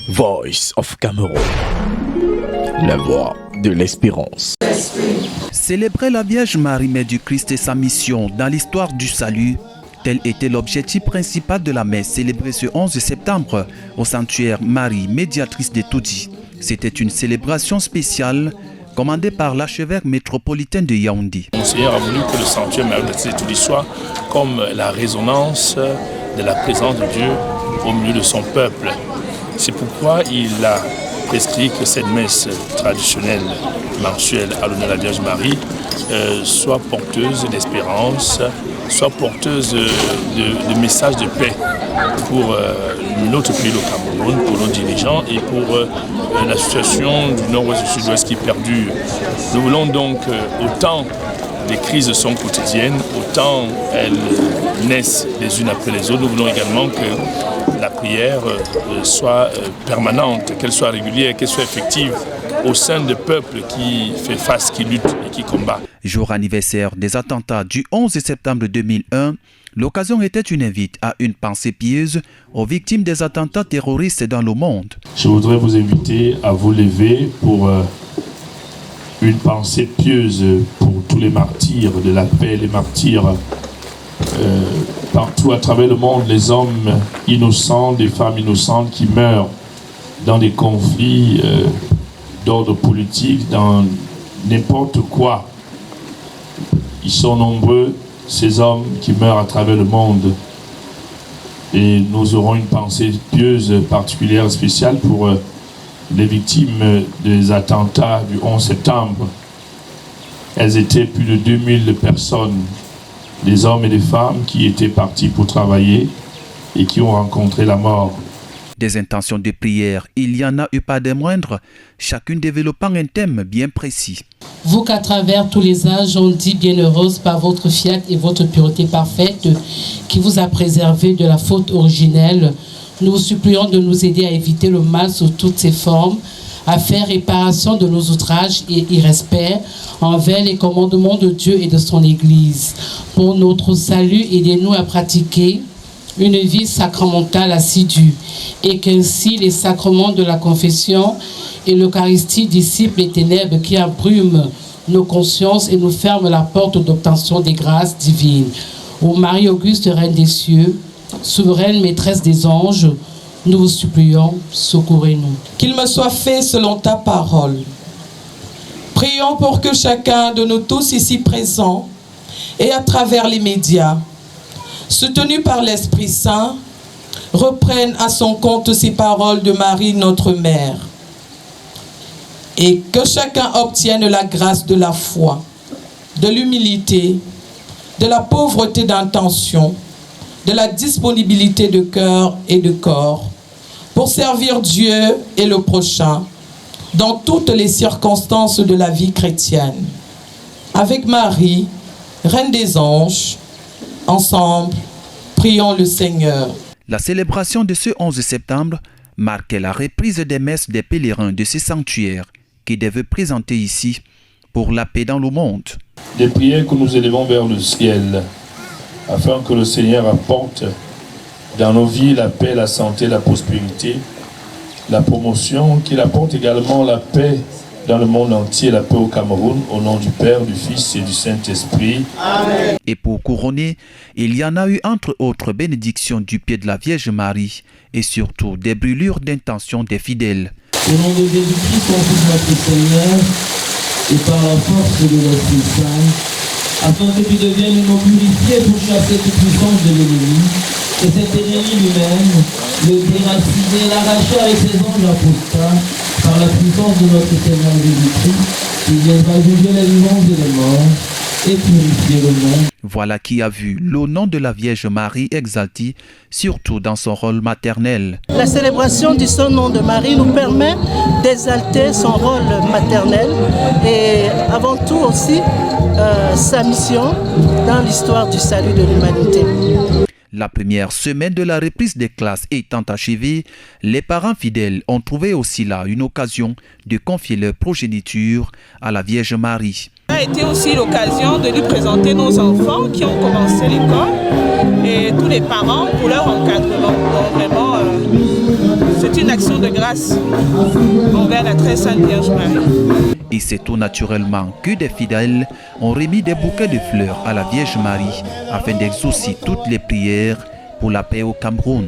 Voice of Cameroon, la voix de l'espérance. Célébrer la Vierge Marie, Mère du Christ et sa mission dans l'histoire du salut, tel était l'objectif principal de la messe célébrée ce 11 septembre au sanctuaire Marie, médiatrice de Toudi. C'était une célébration spéciale commandée par l'archevêque métropolitain de Yaoundé. Monseigneur a voulu que le sanctuaire Marie médiatrice de Toudi soit comme la résonance de la présence de Dieu au milieu de son peuple. C'est pourquoi il a prescrit que cette messe traditionnelle mensuelle à l'honneur de la Vierge Marie soit porteuse d'espérance, soit porteuse de messages de paix pour notre pays, le Cameroun, pour nos dirigeants et pour la situation du nord-ouest et du sud-ouest qui perdure. Nous voulons donc, autant les crises sont quotidiennes, autant elles naissent les unes après les autres, nous voulons également que la prière soit permanente, qu'elle soit régulière, qu'elle soit effective au sein de peuples qui fait face, qui lutte et qui combat. Jour anniversaire des attentats du 11 septembre 2001, l'occasion était une invite à une pensée pieuse aux victimes des attentats terroristes dans le monde. Je voudrais vous inviter à vous lever pour une pensée pieuse pour tous les martyrs de la paix, les martyrs partout à travers le monde, les hommes innocents, des femmes innocentes qui meurent dans des conflits d'ordre politique, dans n'importe quoi. Ils sont nombreux, ces hommes qui meurent à travers le monde. Et nous aurons une pensée pieuse particulière, spéciale pour les victimes des attentats du 11 septembre. Elles étaient plus de 2000 personnes, des hommes et des femmes qui étaient partis pour travailler et qui ont rencontré la mort. Des intentions de prière, il y en a eu pas des moindres, chacune développant un thème bien précis. Vous qu'à travers tous les âges, on dit bienheureuse par votre fiat et votre pureté parfaite, qui vous a préservé de la faute originelle, nous vous supplions de nous aider à éviter le mal sous toutes ses formes, à faire réparation de nos outrages et irrespects envers les commandements de Dieu et de son Église. Pour notre salut, aidez-nous à pratiquer une vie sacramentale assidue et qu'ainsi les sacrements de la confession et l'Eucharistie dissipent les ténèbres qui abrument nos consciences et nous ferment la porte d'obtention des grâces divines. Ô Marie Auguste, Reine des cieux, souveraine maîtresse des anges, nous vous supplions, secourez-nous. Qu'il me soit fait selon ta parole. Prions pour que chacun de nous tous ici présents et à travers les médias, soutenu par l'Esprit Saint, reprenne à son compte ces paroles de Marie, notre Mère. Et que chacun obtienne la grâce de la foi, de l'humilité, de la pauvreté d'intention, de la disponibilité de cœur et de corps, pour servir Dieu et le prochain, dans toutes les circonstances de la vie chrétienne. Avec Marie, Reine des anges, ensemble, prions le Seigneur. La célébration de ce 11 septembre marquait la reprise des messes des pèlerins de ce sanctuaire qui devaient présenter ici pour la paix dans le monde. Des prières que nous élevons vers le ciel, afin que le Seigneur apporte dans nos vies la paix, la santé, la prospérité, la promotion, qu'il apporte également la paix dans le monde entier, la paix au Cameroun, au nom du Père, du Fils et du Saint-Esprit. Amen. Et pour couronner, il y en a eu entre autres bénédictions du pied de la Vierge Marie et surtout des brûlures d'intention des fidèles. Au nom de Jésus-Christ, mon Fils notre Seigneur, et par la force de l'Esprit Saint, afin que tu deviennes nos purifiés pour chasser toute puissance de l'ennemi, que cet ennemi lui-même, le déraciner, l'arracher avec ses anges apostats, par la puissance de notre Seigneur Jésus-Christ, qui viendra juger les vivants et les morts, et purifier le monde. Voilà qui a vu le nom de la Vierge Marie exalté, surtout dans son rôle maternel. La célébration du Saint-Nom de Marie nous permet d'exalter son rôle maternel et avant tout aussi sa mission dans l'histoire du salut de l'humanité. La première semaine de la reprise des classes étant achevée, les parents fidèles ont trouvé aussi là une occasion de confier leur progéniture à la Vierge Marie. Ça a été aussi l'occasion de lui présenter nos enfants qui ont commencé l'école et tous les parents pour leur encadrement. Donc vraiment, C'est une action de grâce envers la très sainte Vierge Marie. Et c'est tout naturellement que des fidèles ont remis des bouquets de fleurs à la Vierge Marie afin d'exaucer toutes les prières pour la paix au Cameroun.